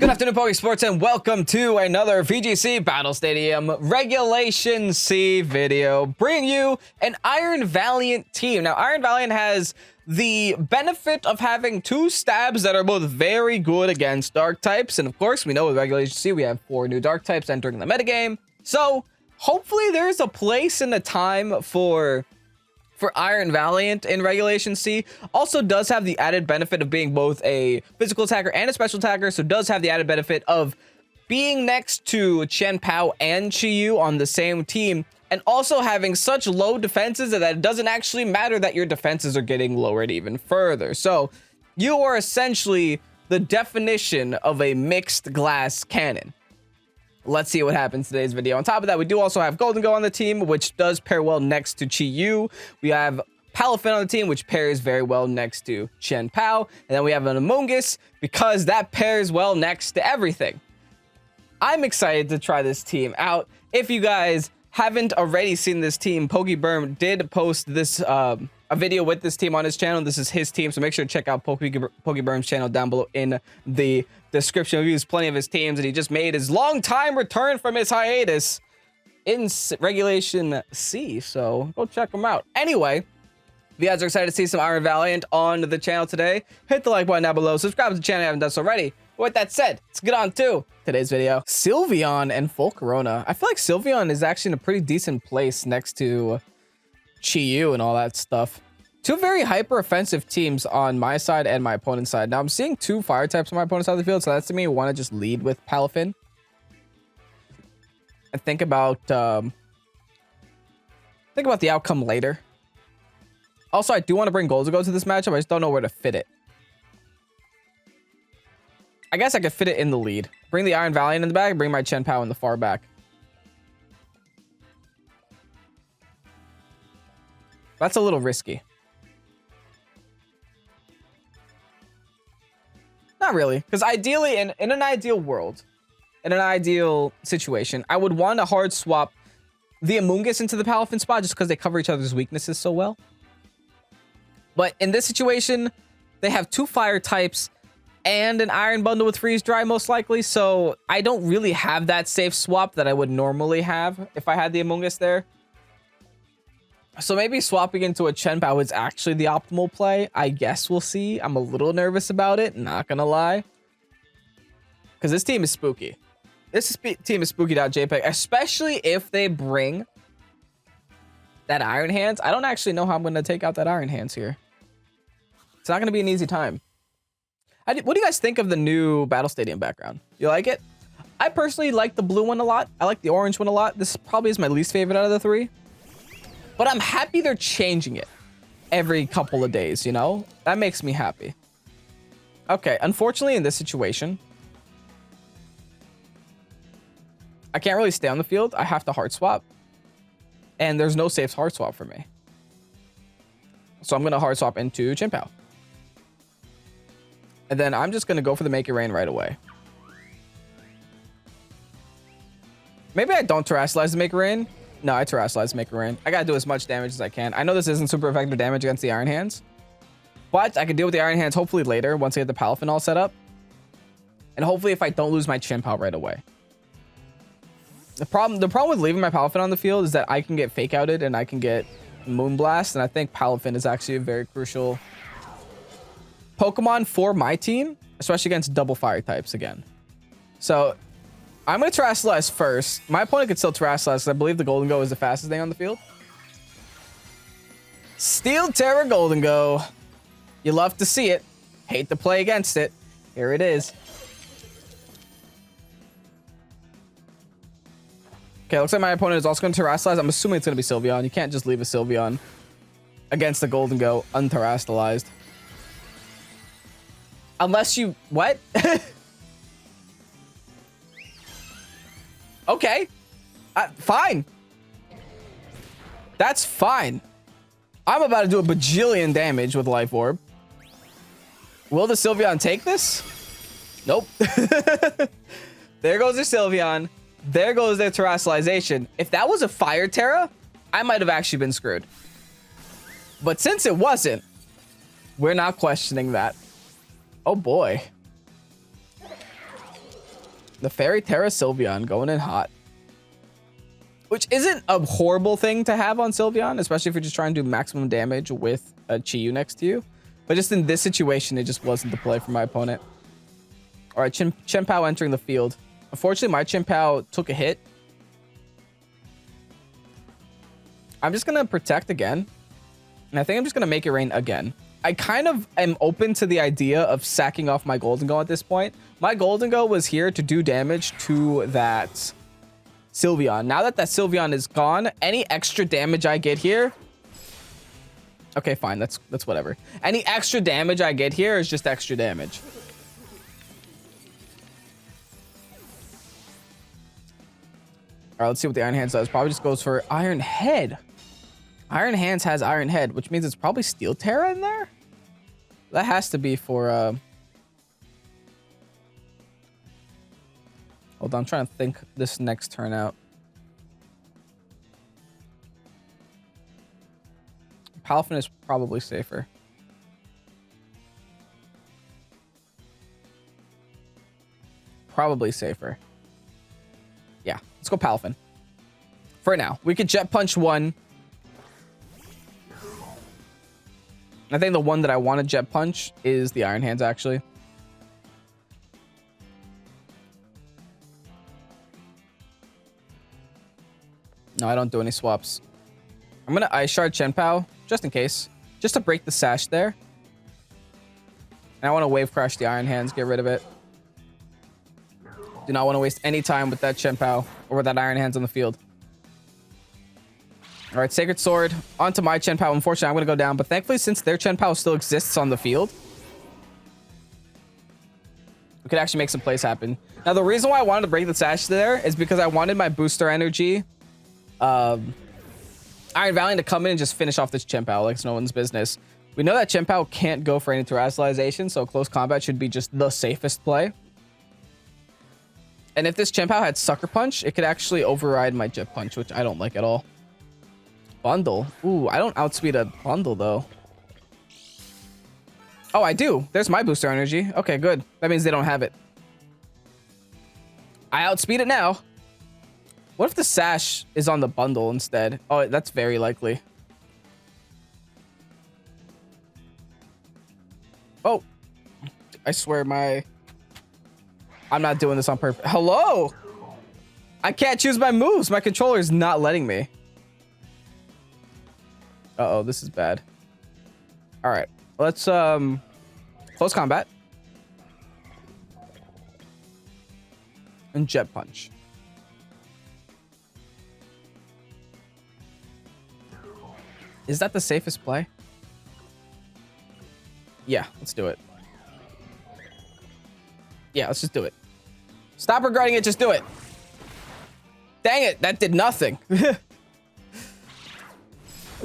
Good afternoon, Pokesports, and welcome to another VGC Battle Stadium Regulation C video, bringing you an Iron Valiant team. Now, Iron Valiant has the benefit of having two stabs that are both very good against dark types, and of course, we know with Regulation C, we have 4 new dark types entering the metagame. So, hopefully there's a place and a time for Iron Valiant in Regulation C. Also does have the added benefit of being both a physical attacker and a special attacker, so does have the added benefit of being next to Chen Pao and Chi-Yu on the same team, and also having such low defenses that it doesn't actually matter that your defenses are getting lowered even further. So you are essentially the definition of a mixed glass cannon. Let's see what happens in today's video. On top of that, we do also have Golden Go on the team, which does pair well next to Chi-Yu. We have Palafin on the team, which pairs very well next to Chen Pao. And then we have an Among Us, because that pairs well next to everything. I'm excited to try this team out. If you guys haven't already seen this team, Pokeberm did post this a video with this team on his channel. This is his team, so make sure to check out Pokeberm's channel down below in the description. We use plenty of his teams, and he just made his long time return from his hiatus in Regulation C, so go check him out. Anyway, if you guys are excited to see some Iron Valiant on the channel today, hit the like button down below, subscribe to the channel if you haven't done so already. With that said, let's get on to today's video. Sylveon and Full Corona. I feel like Sylveon is actually in a pretty decent place next to Chi-Yu and all that stuff. Two very hyper offensive teams on my side and my opponent's side. Now I'm seeing 2 fire types on my opponent's side of the field, so that's to me want to just lead with Palafin and think about the outcome later. Also, I do want to bring Golden Go to this matchup. I just don't know where to fit it. I guess I could fit it in the lead. Bring the Iron Valiant in the back, bring my Chen Pao in the far back. That's a little risky. Not really, because ideally, in an ideal world, in an ideal situation, I would want to hard swap the Among Us into the Palafin spot just because they cover each other's weaknesses so well. But in this situation, they have 2 fire types and an iron bundle with freeze dry most likely, so I don't really have that safe swap that I would normally have if I had the Among Us there. So maybe swapping into a Chen Pao is actually the optimal play. I guess we'll see. I'm a little nervous about it, not gonna lie. Because this team is spooky. Team is spooky.jpg, especially if they bring that Iron Hands. I don't actually know how I'm gonna take out that Iron Hands here. It's not gonna be an easy time. What do you guys think of the new Battle Stadium background? You like it? I personally like the blue one a lot. I like the orange one a lot. This probably is my least favorite out of the 3. But I'm happy they're changing it every couple of days, you know? That makes me happy. Okay, unfortunately in this situation, I can't really stay on the field. I have to hard swap. And there's no safe hard swap for me. So I'm going to hard swap into Chen Pao. And then I'm just going to go for the Make It Rain right away. Maybe I don't terrestrialize the Make It Rain. No, I terrestrialize Make It Rain. I gotta do as much damage as I can. I know this isn't super effective damage against the Iron Hands, but I can deal with the Iron Hands hopefully later once I get the Palafin all set up. And hopefully if I don't lose my Chen Pao right away. The problem with leaving my Palafin on the field is that I can get fake outed and I can get Moonblast, and I think Palafin is actually a very crucial Pokemon for my team, especially against double fire types again. So I'm going to terrestrialize first. My opponent could still terrestrialize because I believe the Golden Go is the fastest thing on the field. Steel Terror Golden Go. You love to see it. Hate to play against it. Here it is. Okay, looks like my opponent is also going to terrestrialize. I'm assuming it's going to be Sylveon. You can't just leave a Sylveon against the Golden Go unterrestrialized. Unless you... What? Okay. Fine. That's fine. I'm about to do a bajillion damage with Life Orb. Will the Sylveon take this? Nope. There goes the Sylveon. There goes their terrestrialization. If that was a Fire Terra, I might have actually been screwed. But since it wasn't, we're not questioning that. Oh boy. The Fairy Terra Sylveon going in hot. Which isn't a horrible thing to have on Sylveon, especially if you're just trying to do maximum damage with a Chi-Yu next to you. But just in this situation, it just wasn't the play for my opponent. All right, Chien-Pao entering the field. Unfortunately, my Chien-Pao took a hit. I'm just going to protect again. And I think I'm just going to make it rain again. I kind of am open to the idea of sacking off my Golden Go at this point. My Golden Go was here to do damage to that Sylveon. Now that Sylveon is gone, any extra damage I get here... Okay, fine. That's whatever. Any extra damage I get here is just extra damage. All right, let's see what the Iron Hands does. Probably just goes for Iron Head. Iron Hands has Iron Head, which means it's probably Steel Terra in there. That has to be for... Hold on, I'm trying to think this next turn out. Palafin is probably safer. Probably safer. Yeah, let's go Palafin. For now. We could Jet Punch one. I think the one that I want to Jet Punch is the Iron Hands, actually. No, I don't do any swaps. I'm going to Ice Shard Chien-Pao, just in case. Just to break the sash there. And I want to Wave Crash the Iron Hands, get rid of it. Do not want to waste any time with that Chien-Pao or with that Iron Hands on the field. All right, Sacred Sword onto my Chien-Pao. Unfortunately, I'm going to go down, but thankfully, since their Chien-Pao still exists on the field, we could actually make some plays happen. Now, the reason why I wanted to break the sash there is because I wanted my booster energy, Iron Valiant, to come in and just finish off this Chien-Pao like it's no one's business. We know that Chien-Pao can't go for any terrestrialization, so close combat should be just the safest play. And if this Chien-Pao had Sucker Punch, it could actually override my Jet Punch, which I don't like at all. Bundle. Ooh, I don't outspeed a bundle, though. Oh, I do. There's my booster energy. Okay, good. That means they don't have it. I outspeed it now. What if the sash is on the bundle instead? Oh, that's very likely. Oh. I swear I'm not doing this on purpose. Hello? I can't choose my moves. My controller is not letting me. Uh-oh, this is bad. All right. Let's close combat. And Jet Punch. Is that the safest play? Yeah, let's do it. Yeah, let's just do it. Stop regretting it, just do it. Dang it, that did nothing.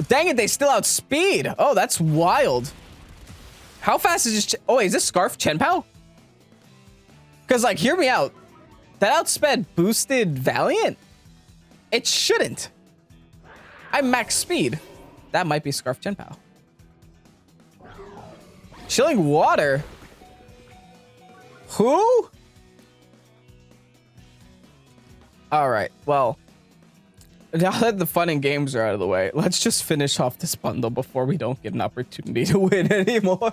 Dang it, they still outspeed. Oh, that's wild. How fast is this? Oh, wait, is this Scarf Chien-Pao? Because, like, hear me out. That outsped boosted Valiant? It shouldn't. I'm max speed. That might be Scarf Chien-Pao. Chilling Water? Who? All right, well, now that the fun and games are out of the way, let's just finish off this bundle before we don't get an opportunity to win anymore.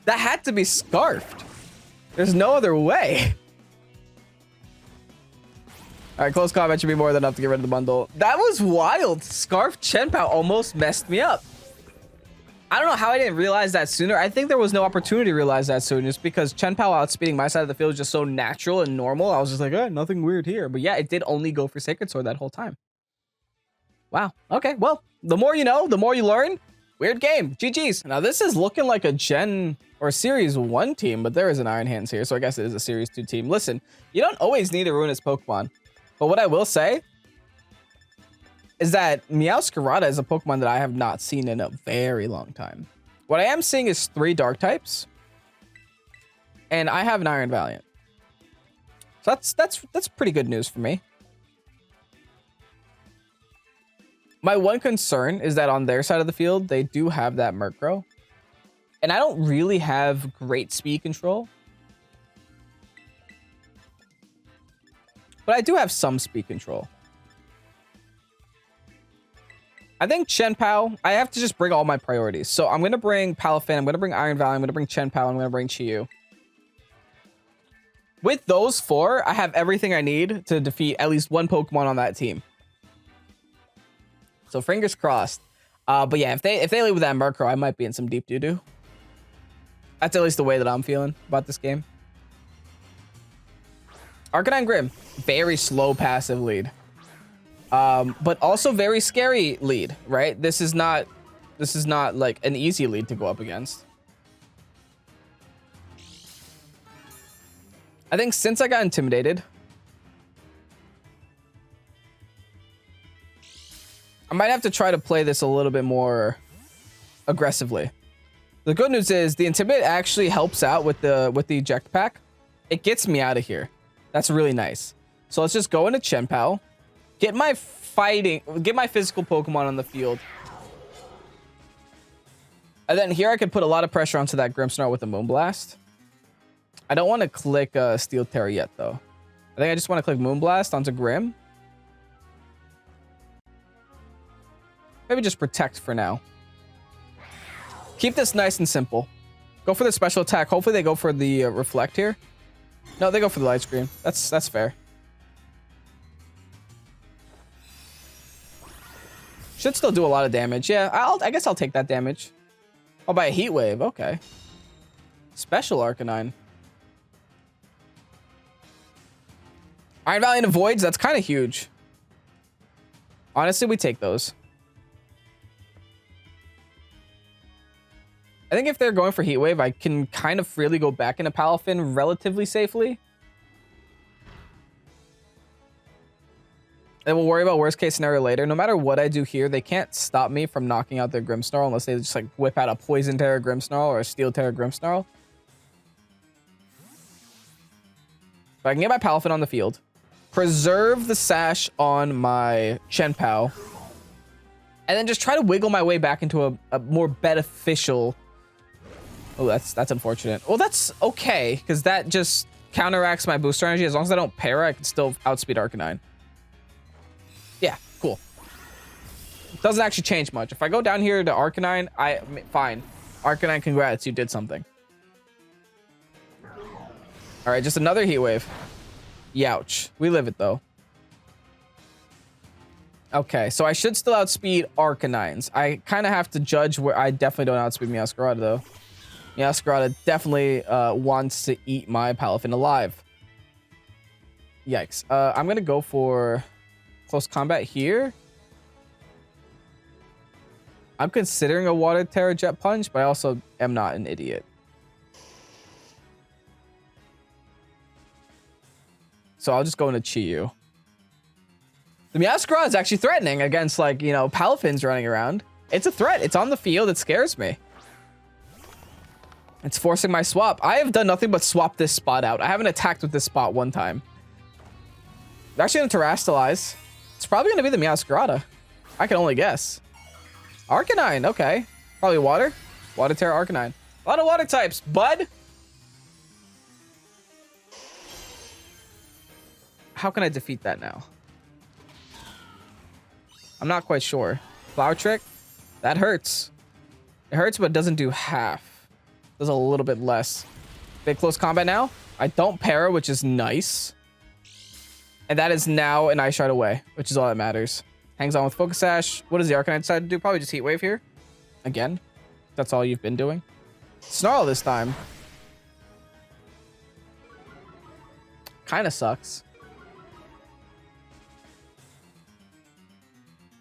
That had to be Scarfed. There's no other way. All right, close combat should be more than enough to get rid of the bundle. That was wild. Scarf Chien-Pao almost messed me up. I don't know how I didn't realize that sooner. I think there was no opportunity to realize that sooner just because Chien-Pao outspeeding my side of the field is just so natural and normal. I was just like, nothing weird here. But yeah, it did only go for Sacred Sword that whole time. Wow. Okay, well, the more you know, the more you learn. Weird game. GG's. Now, this is looking like a Gen or Series 1 team, but there is an Iron Hands here, so I guess it is a Series 2 team. Listen, you don't always need to ruin his Pokemon. But what I will say is that Meowscarada is a Pokemon that I have not seen in a very long time. What I am seeing is 3 Dark types, and I have an Iron Valiant. So that's pretty good news for me. My one concern is that on their side of the field, they do have that Murkrow, and I don't really have great speed control. but I do have some speed control. I think Chien-Pao, I have to just bring all my priorities. So I'm going to bring Palafin, I'm going to bring Iron Valiant, I'm going to bring Chien-Pao, I'm going to bring Chi-Yu. With those 4, I have everything I need to defeat at least one Pokemon on that team. So fingers crossed. But yeah, if they leave with that Murkrow, I might be in some deep doo-doo. That's at least the way that I'm feeling about this game. Arcanine Grim, very slow passive lead. But also very scary lead, right? This is not like an easy lead to go up against. I think since I got intimidated, I might have to try to play this a little bit more aggressively. The good news is the Intimidate actually helps out with the eject pack. It gets me out of here. That's really nice. So let's just go into Chien-Pao, get my physical Pokemon on the field. And then here I could put a lot of pressure onto that Grimmsnarl with a Moonblast. I don't want to click Steel Terra yet though. I think I just want to click Moonblast onto Grim. Maybe just Protect for now. Keep this nice and simple. Go for the special attack. Hopefully they go for the Reflect here. No, they go for the Light Screen. That's fair. Should still do a lot of damage. Yeah, I guess I'll take that damage. Oh, by a Heat Wave. Okay. Special Arcanine. Iron Valiant avoids. That's kind of huge. Honestly, we take those. I think if they're going for Heat Wave, I can kind of freely go back into Palafin relatively safely. And we'll worry about worst case scenario later. No matter what I do here, they can't stop me from knocking out their Grimmsnarl unless they just like whip out a Poison Terra Grimmsnarl or a Steel Terra Grimmsnarl. But I can get my Palafin on the field. Preserve the Sash on my Chien-Pao. And then just try to wiggle my way back into a more beneficial... Oh, that's unfortunate. Well, that's okay, because that just counteracts my booster energy. As long as I don't para, I can still outspeed Arcanine. Yeah, cool. Doesn't actually change much. If I go down here to Arcanine, fine. Arcanine, congrats, you did something. All right, just another Heat Wave. Youch. We live it, though. Okay, so I should still outspeed Arcanines. I kind of have to judge where... I definitely don't outspeed Meowscarada, though. Meowscarada definitely wants to eat my Palafin alive. Yikes. I'm going to go for close combat here. I'm considering a Water Terra Jet Punch, but I also am not an idiot. So I'll just go into Chi-Yu. The Meowscarada is actually threatening against, like, you know, Palafins running around. It's a threat. It's on the field. It scares me. It's forcing my swap. I have done nothing but swap this spot out. I haven't attacked with this spot one time. They're actually going to Terrastalize. It's probably going to be the Meowscarada. I can only guess. Arcanine. Okay. Probably water. Water Terra Arcanine. A lot of water types, bud. How can I defeat that now? I'm not quite sure. Flower Trick? That hurts. It hurts, but it doesn't do half. Does a little bit less. Big close combat now. I don't para, which is nice. And that is now an Ice Shard away, which is all that matters. Hangs on with Focus Sash. What does the Arcanine decide to do? Probably just Heat Wave here. Again. That's all you've been doing. Snarl this time. Kind of sucks.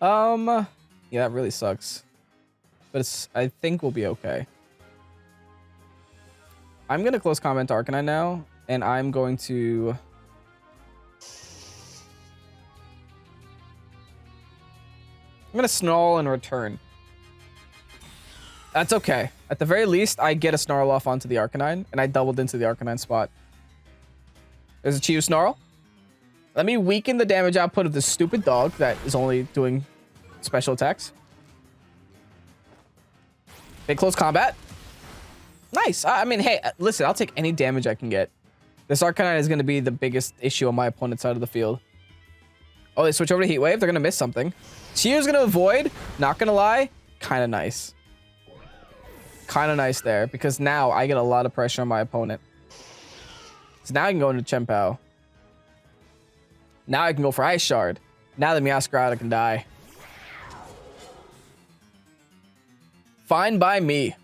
Yeah, that really sucks. But I think we'll be okay. I'm going to close combat to Arcanine now, and I'm going to... I'm going to Snarl and return. That's okay. At the very least, I get a Snarl off onto the Arcanine, and I doubled into the Arcanine spot. There's a Chi-Yu Snarl. Let me weaken the damage output of this stupid dog that is only doing special attacks. Big close combat. Nice. I mean, hey, listen, I'll take any damage I can get. This Arcanine is going to be the biggest issue on my opponent's side of the field. Oh, they switch over to Heat Wave. They're going to miss something. Chio's going to avoid. Not going to lie. Kind of nice. Kind of nice there, because now I get a lot of pressure on my opponent. So now I can go into Chien-Pao. Now I can go for Ice Shard. Now the Meowscarada can die. Fine by me.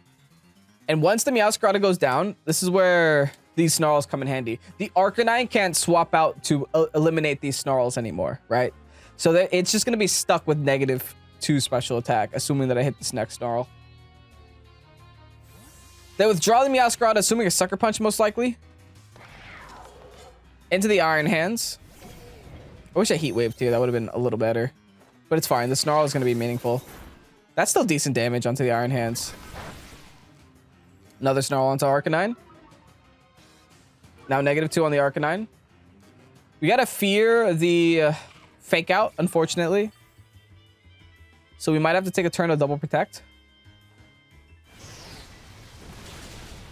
And once the Meowscarada goes down, this is where these Snarls come in handy. The Arcanine can't swap out to eliminate these Snarls anymore, right? So that it's just going to be stuck with -2 special attack, assuming that I hit this next Snarl. They withdraw the Meowscarada, assuming a Sucker Punch most likely. Into the Iron Hands. I wish I Heat Wave too. That would have been a little better. But it's fine. The Snarl is going to be meaningful. That's still decent damage onto the Iron Hands. Another Snarl onto Arcanine. Now -2 on the Arcanine. We gotta fear the Fake Out, unfortunately. So we might have to take a turn to double protect.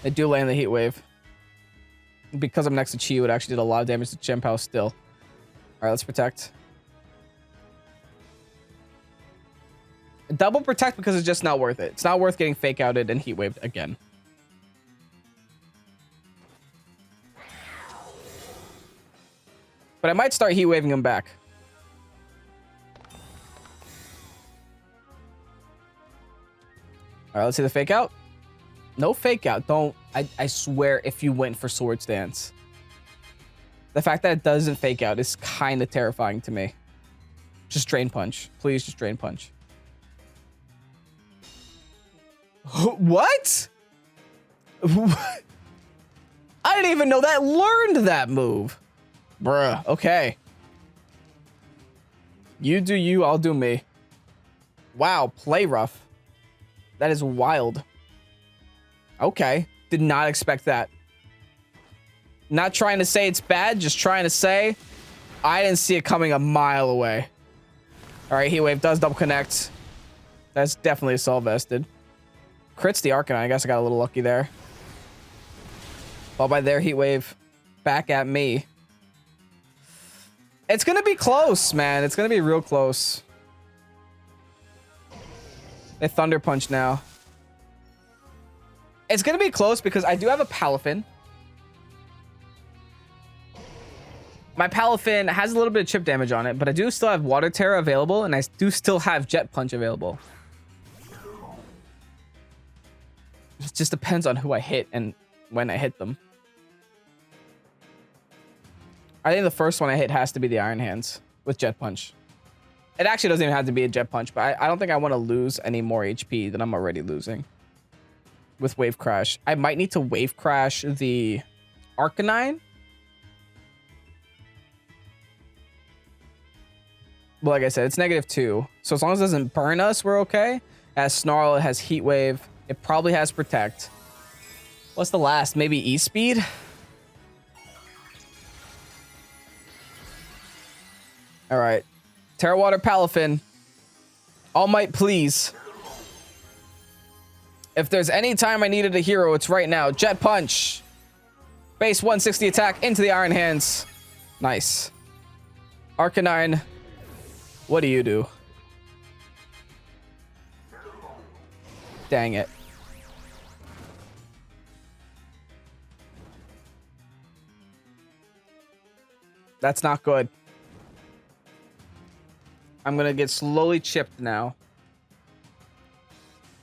I do land the Heat Wave. Because I'm next to Chi, it actually did a lot of damage to Chien-Pao still. Alright, let's protect. Double protect because it's just not worth it. It's not worth getting Fake Outed and Heat Waved again. But I might start Heat Waving him back. Alright, let's see the Fake Out. No Fake Out. Don't. I swear if you went for Swords Dance. The fact that it doesn't Fake Out is kind of terrifying to me. Just Drain Punch. Please just Drain Punch. What? I didn't even know that learned that move. Bruh, okay. You do you, I'll do me. Wow, play rough. That is wild. Okay, did not expect that. Not trying to say it's bad, just trying to say I didn't see it coming a mile away. All right, Heat Wave does double connect. That's definitely Assault Vested. Crits the Arcanine. I guess I got a little lucky there. Followed by their Heat Wave back at me. It's going to be close, man. It's going to be real close. They Thunder Punch now. It's going to be close because I do have a Palafin. My Palafin has a little bit of chip damage on it, but I do still have Water Terra available, and I do still have Jet Punch available. It just depends on who I hit and when I hit them. I think the first one I hit has to be the Iron Hands with Jet Punch. It actually doesn't even have to be a Jet Punch, but I don't think I want to lose any more HP than I'm already losing with Wave Crash. I might need to Wave Crash the Arcanine. But like I said, it's -2. So as long as it doesn't burn us, we're okay. As Snarl, it has Heat Wave. It probably has Protect. What's the last? Maybe E-Speed? All right. Terra Water Palafin. All Might, please. If there's any time I needed a hero, it's right now. Jet Punch. Base 160 attack into the Iron Hands. Nice. Arcanine. What do you do? Dang it. That's not good. I'm gonna get slowly chipped now.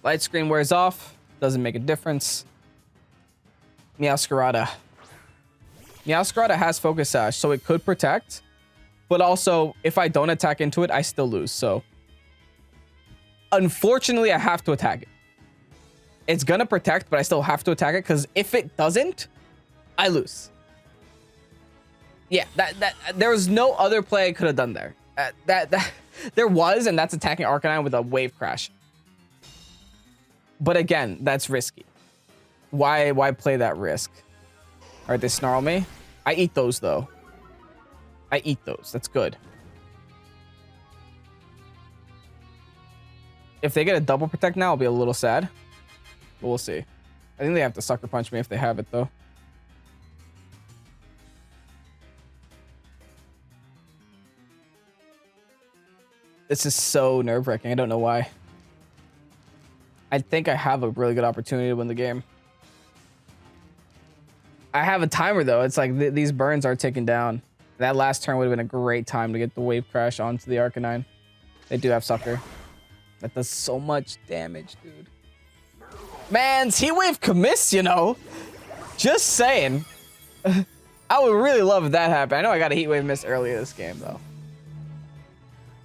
Light screen wears off. Doesn't make a difference. Meowscarada. Meowscarada has Focus Sash, so it could protect. But also, if I don't attack into it, I still lose. So, unfortunately, I have to attack it. It's gonna protect, but I still have to attack it because if it doesn't, I lose. Yeah, there was no other play I could have done there. There was, and that's attacking Arcanine with a Wave Crash. But again, that's risky. Why play that risk? All right, they Snarl me. I eat those though. I eat those. That's good. If they get a double protect now, I'll be a little sad. But we'll see. I think they have to Sucker Punch me if they have it, though. This is so nerve-wracking. I don't know why. I think I have a really good opportunity to win the game. I have a timer, though. It's like these burns are ticking down. That last turn would have been a great time to get the wave crash onto the Arcanine. They do have Sucker. That does so much damage, dude. Man, Heat Wave commits, you know. Just saying. I would really love if that happened. I know I got a Heat Wave miss earlier this game, though.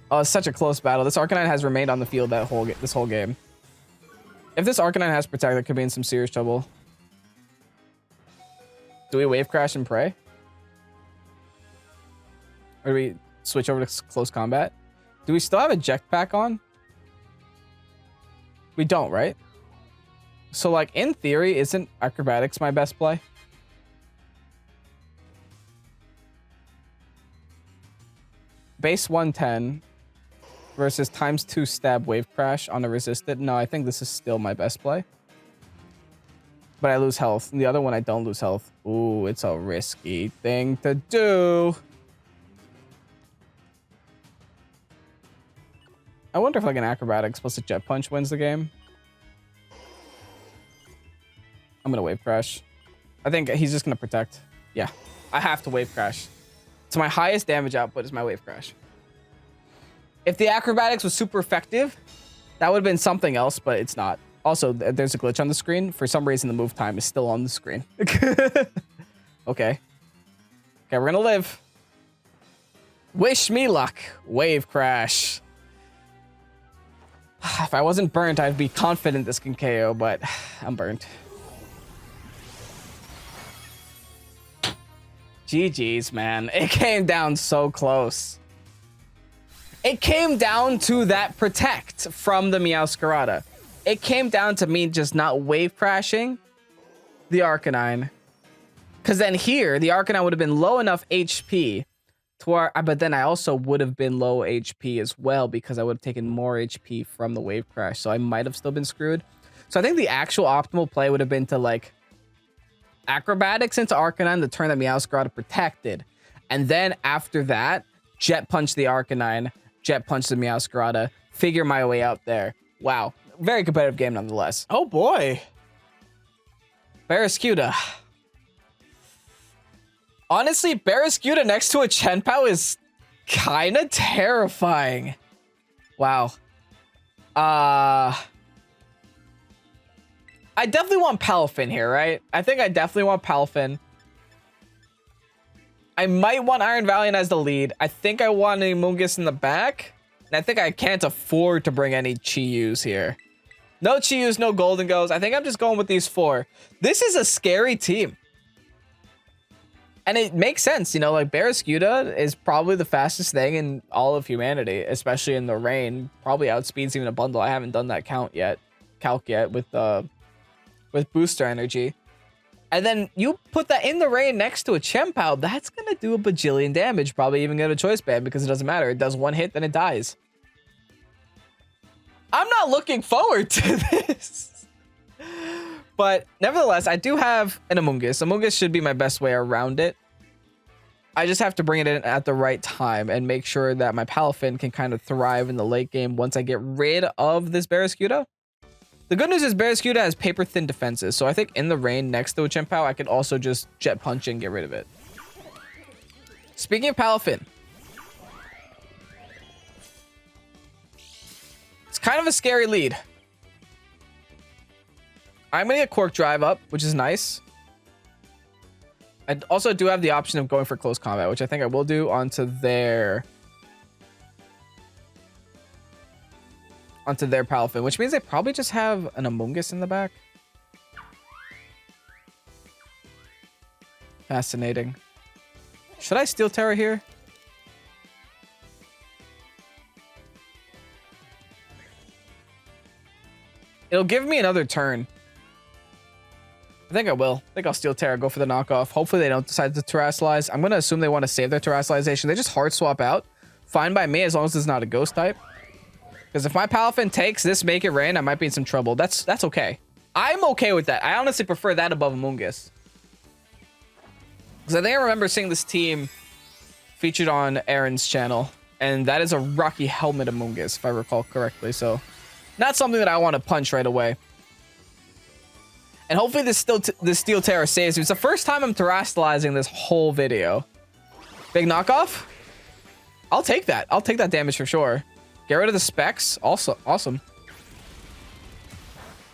Oh, it's such a close battle. This Arcanine has remained on the field this whole game. If this Arcanine has Protect, that could be in some serious trouble. Do we Wave Crash and pray? Or do we switch over to close combat? Do we still have a jetpack on? We don't, right? So, like, in theory, isn't Acrobatics my best play? Base 110 versus ×2 stab wave crash on a resisted. No, I think this is still my best play. But I lose health. And the other one, I don't lose health. Ooh, it's a risky thing to do. I wonder if like an Acrobatics plus a Jet Punch wins the game. I'm going to Wave Crash. I think he's just going to Protect. Yeah, I have to Wave Crash. So my highest damage output is my Wave Crash. If the Acrobatics was super effective, that would have been something else, but it's not. Also, there's a glitch on the screen. For some reason, the move time is still on the screen. Okay. Okay, we're going to live. Wish me luck. Wave Crash. If I wasn't burnt, I'd be confident this can KO, but I'm burnt. GG's, man. It came down so close. It came down to that Protect from the Meowscarada. It came down to me just not wave crashing the Arcanine. Because then here, the Arcanine would have been low enough HP to where, but then I also would have been low HP as well because I would have taken more HP from the wave crash. So I might have still been screwed. So I think the actual optimal play would have been to like Acrobatics into Arcanine, the turn that Meowscarada protected. And then after that, Jet Punch the Arcanine, Jet Punch the Meowscarada, figure my way out there. Wow. Very competitive game nonetheless. Oh boy. Barraskewda. Honestly, Barraskewda next to a Chenpao is kind of terrifying. Wow. I definitely want Palafin here, right? I think I definitely want Palafin. I might want Iron Valiant as the lead. I think I want an Amoonguss in the back. And I think I can't afford to bring any Chi-Yus here. No Chi-Yus, no Golden Goes. I think I'm just going with these four. This is a scary team. And it makes sense, you know, like Barraskewda is probably the fastest thing in all of humanity, especially in the rain. Probably outspeeds even a bundle. I haven't done that calc yet with booster energy. And then you put that in the rain next to a Chenpao, that's gonna do a bajillion damage. Probably even get a choice band because it doesn't matter. It does one hit, then it dies. I'm not looking forward to this. But nevertheless, I do have an Amoonguss. Amoonguss should be my best way around it. I just have to bring it in at the right time and make sure that my Palafin can kind of thrive in the late game once I get rid of this Barraskewda. The good news is Barraskewda has paper-thin defenses, so I think in the rain next to a Chenpao, I could also just Jet Punch and get rid of it. Speaking of Palafin, it's kind of a scary lead. I'm going to get Quark Drive up, which is nice. I also do have the option of going for close combat, which I think I will do onto their Palafin, which means they probably just have an Amoonguss in the back. Fascinating. Should I Steel Terror here? It'll give me another turn. I think I will. I think I'll Steel Terror, go for the knockoff. Hopefully they don't decide to Terrasilize. I'm going to assume they want to save their Terrasilization. They just hard swap out. Fine by me as long as it's not a ghost type. Because if my Palafin takes this Make It Rain, I might be in some trouble. That's okay. I'm okay with that. I honestly prefer that above Amoonguss. Because I think I remember seeing this team featured on Aaron's channel. And that is a Rocky Helmet Amoonguss, if I recall correctly. So not something that I want to punch right away. And hopefully this Steel Terror saves me. It's the first time I'm terastallizing this whole video. Big knockoff? I'll take that. I'll take that damage for sure. Get rid of the specs. Also, awesome.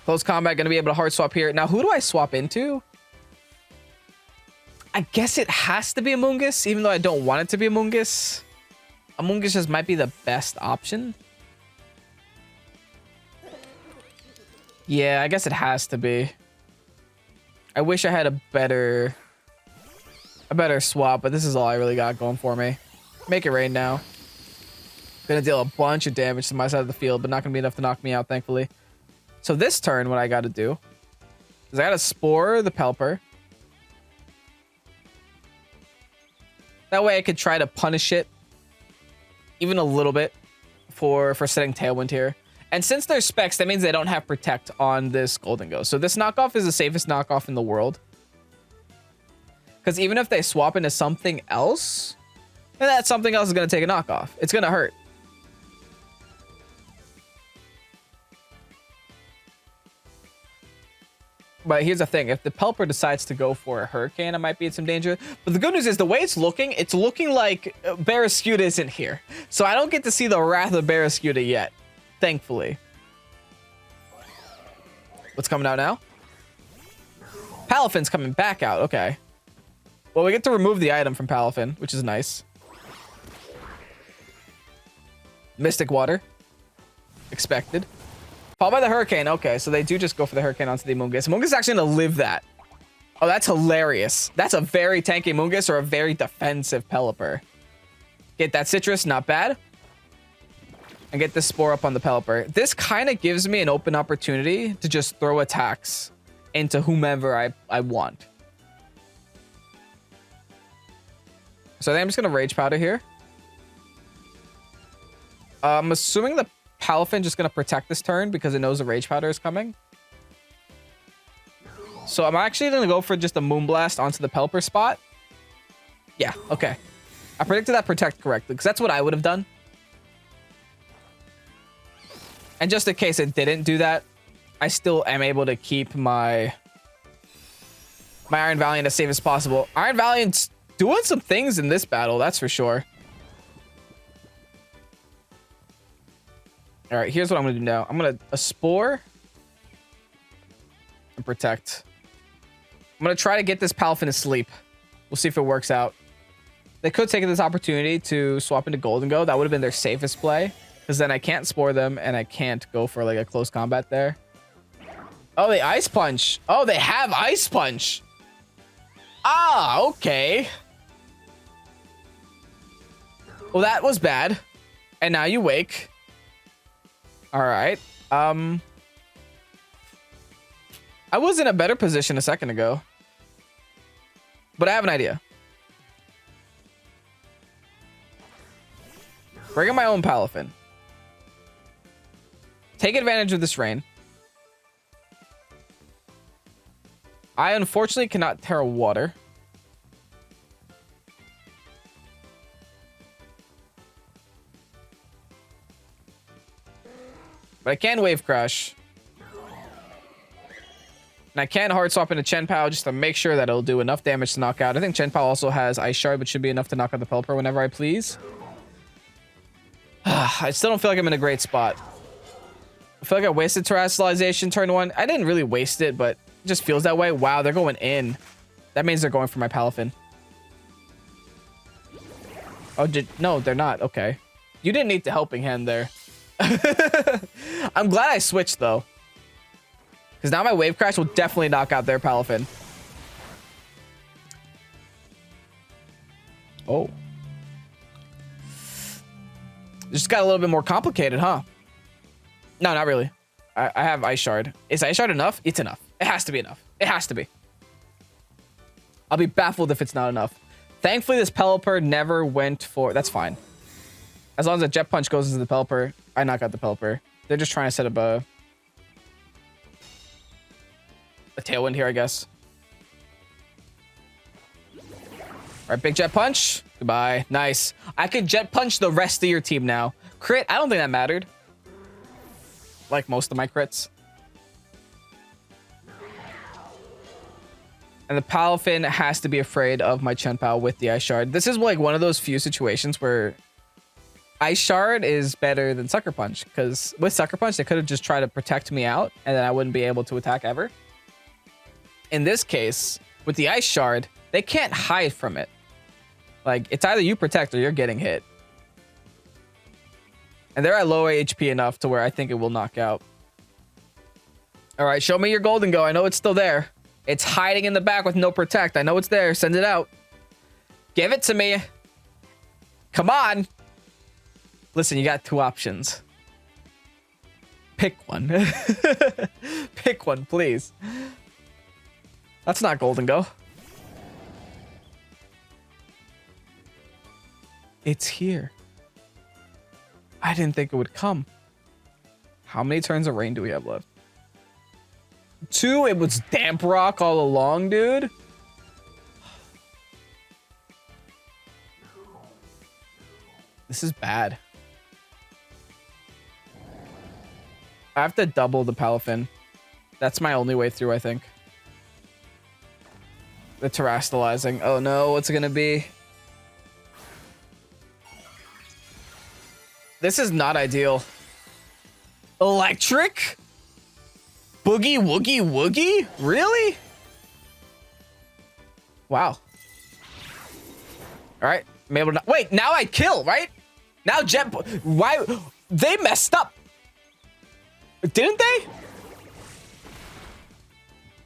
Close combat, gonna be able to hard swap here. Now, who do I swap into? I guess it has to be Amoonguss, even though I don't want it to be Amoonguss. Amoonguss just might be the best option. Yeah, I guess it has to be. I wish I had a better swap, but this is all I really got going for me. Make it rain now. Gonna deal a bunch of damage to my side of the field, but not gonna be enough to knock me out, thankfully. So this turn, what I gotta do is I gotta Spore the Pelipper. That way I could try to punish it even a little bit for setting Tailwind here. And since there's specs, that means they don't have Protect on this Golden Ghost. So this knockoff is the safest knockoff in the world. Because even if they swap into something else, then that something else is going to take a knockoff. It's going to hurt. But here's the thing. If the Pelipper decides to go for a Hurricane, I might be in some danger. But the good news is the way it's looking like Barraskewda isn't here. So I don't get to see the wrath of Barraskewda yet. Thankfully. What's coming out now? Palafin's coming back out. Okay. Well, we get to remove the item from Palafin, which is nice. Mystic Water. Expected. Followed by the Hurricane. Okay, so they do just go for the Hurricane onto the Amoonguss. Amoonguss is actually going to live that. Oh, that's hilarious. That's a very tanky Amoonguss or a very defensive Pelipper. Get that Citrus. Not bad. And get this Spore up on the Pelipper. This kind of gives me an open opportunity to just throw attacks into whomever I want. So I think I'm just going to Rage Powder here. I'm assuming the Palafin just going to protect this turn because it knows the Rage Powder is coming. So I'm actually going to go for just a Moonblast onto the Pelipper spot. Yeah, okay. I predicted that Protect correctly because that's what I would have done. And just in case it didn't do that, I still am able to keep my Iron Valiant as safe as possible. Iron Valiant's doing some things in this battle, that's for sure. All right, here's what I'm going to do now. I'm going to Spore and Protect. I'm going to try to get this Palafin to sleep. We'll see if it works out. They could take this opportunity to swap into Golden Go. That would have been their safest play. Because then I can't Spore them, and I can't go for like a close combat there. Oh, they Ice Punch. Oh, they have Ice Punch. Ah, okay. Well, that was bad. And now you wake. All right. I was in a better position a second ago. But I have an idea. Bring in my own Palafin. Take advantage of this rain. I unfortunately cannot Terra Water. But I can Wave Crash. And I can Hard Swap into Chien-Pao just to make sure that it'll do enough damage to knock out. I think Chien-Pao also has Ice Shard, but should be enough to knock out the Pelipper whenever I please. I still don't feel like I'm in a great spot. I feel like I wasted Terastallization turn one. I didn't really waste it, but it just feels that way. Wow, they're going in. That means they're going for my Palafin. Oh, no, they're not. Okay. You didn't need the helping hand there. I'm glad I switched, though. Because now my Wave Crash will definitely knock out their Palafin. Oh. It just got a little bit more complicated, huh? No, not really. I have Ice Shard. Is Ice Shard enough? It's enough. It has to be enough. It has to be. I'll be baffled if it's not enough. Thankfully, this Pelipper never went for... That's fine. As long as a Jet Punch goes into the Pelipper, I knock out the Pelipper. They're just trying to set up a Tailwind here, I guess. All right, big Jet Punch. Goodbye. Nice. I could jet punch the rest of your team now. Crit, I don't think that mattered. Like most of my crits. And the Palafin has to be afraid of my Chien-Pao with the Ice Shard. This is like one of those few situations where Ice Shard is better than Sucker Punch, because with Sucker Punch, they could have just tried to protect me out and then I wouldn't be able to attack ever. In this case, with the Ice Shard, they can't hide from it. Like, it's either you protect or you're getting hit. And they're at low HP enough to where I think it will knock out. All right, show me your Golden Go. I know it's still there. It's hiding in the back with no protect. I know it's there. Send it out. Give it to me. Come on. Listen, you got two options. Pick one. Pick one, please. That's not Golden Go. It's here. I didn't think it would come. How many turns of rain do we have left? 2. It was Damp Rock all along, dude. This is bad. I have to double the Palafin. That's my only way through, I think. The terastallizing. Oh no, what's it gonna be? This is not ideal. Electric? Boogie woogie woogie? Really? Wow. All right, I'm able to. Wait, now I kill, right? Now Jet. Why? They messed up. Didn't they?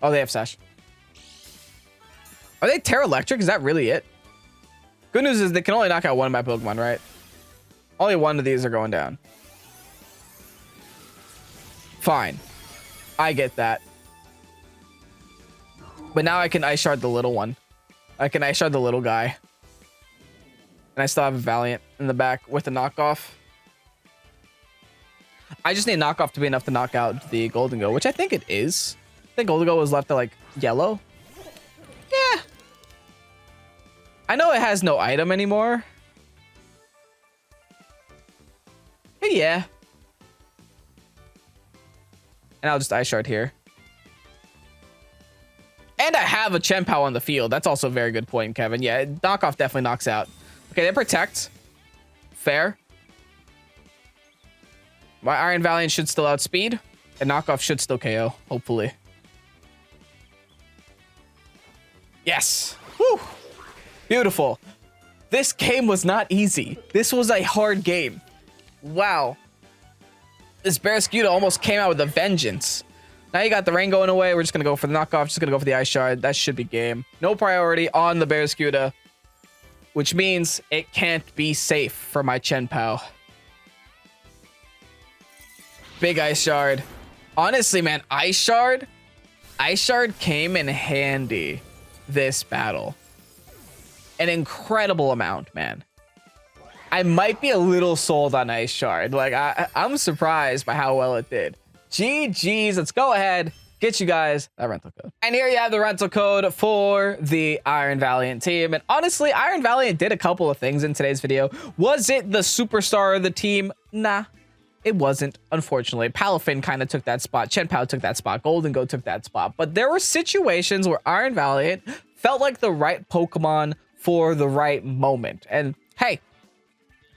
Oh, they have Sash. Are they Terra Electric? Is that really it? Good news is they can only knock out one of my Pokemon, right? Only one of these are going down. Fine. I get that. But now I can Ice Shard the little one. I can Ice Shard the little guy. And I still have a Valiant in the back with a knockoff. I just need a knockoff to be enough to knock out the Golden Go, which I think it is. I think Golden Go was left at like yellow. Yeah. I know it has no item anymore. But yeah. And I'll just Ice Shard here. And I have a Chien-Pao on the field. That's also a very good point, Kevin. Yeah, knockoff definitely knocks out. Okay, they protect. Fair. My Iron Valiant should still outspeed. And knockoff should still KO, hopefully. Yes. Woo. Beautiful. This game was not easy. This was a hard game. Wow. This Barraskewda almost came out with a vengeance. Now you got the rain going away. We're just going to go for the knockoff. Just going to go for the Ice Shard. That should be game. No priority on the Barraskewda, which means it can't be safe for my Chien-Pao. Big Ice Shard. Honestly, man, Ice Shard came in handy this battle. An incredible amount, man. I might be a little sold on Ice Shard. Like, I'm surprised by how well it did. GG's, let's go ahead, get you guys that rental code. And here you have the rental code for the Iron Valiant team. And honestly, Iron Valiant did a couple of things in today's video. Was it the superstar of the team? Nah, it wasn't, unfortunately. Palafin kind of took that spot. Chien-Pao took that spot. Golden Go took that spot. But there were situations where Iron Valiant felt like the right Pokemon for the right moment. And hey,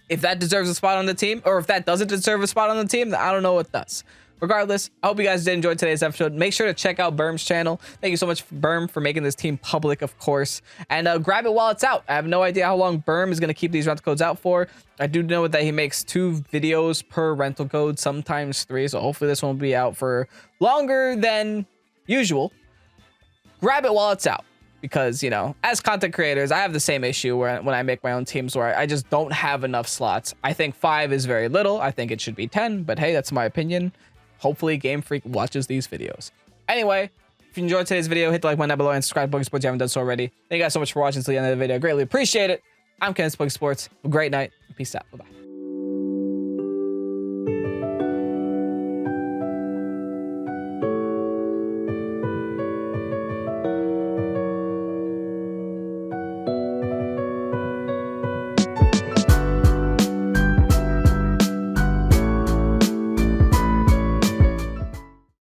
if that deserves a spot on the team, or if that doesn't deserve a spot on the team, then I don't know what does. Regardless, I hope you guys did enjoy today's episode. Make sure to check out Berm's channel. Thank you so much, Berm, for making this team public, of course. And grab it while it's out. I have no idea how long Berm is going to keep these rental codes out for. I do know that he makes 2 videos per rental code, sometimes 3. So hopefully this one will be out for longer than usual. Grab it while it's out. Because, you know, as content creators, I have the same issue where when I make my own teams where I just don't have enough slots. I think 5 is very little. I think it should be 10. But hey, that's my opinion. Hopefully Game Freak watches these videos. Anyway, if you enjoyed today's video, hit the like button down below and subscribe to Pokesports if you haven't done so already. Thank you guys so much for watching until the end of the video. I greatly appreciate it. I'm Kenneth Pokesports. Have a great night. Peace out. Bye-bye.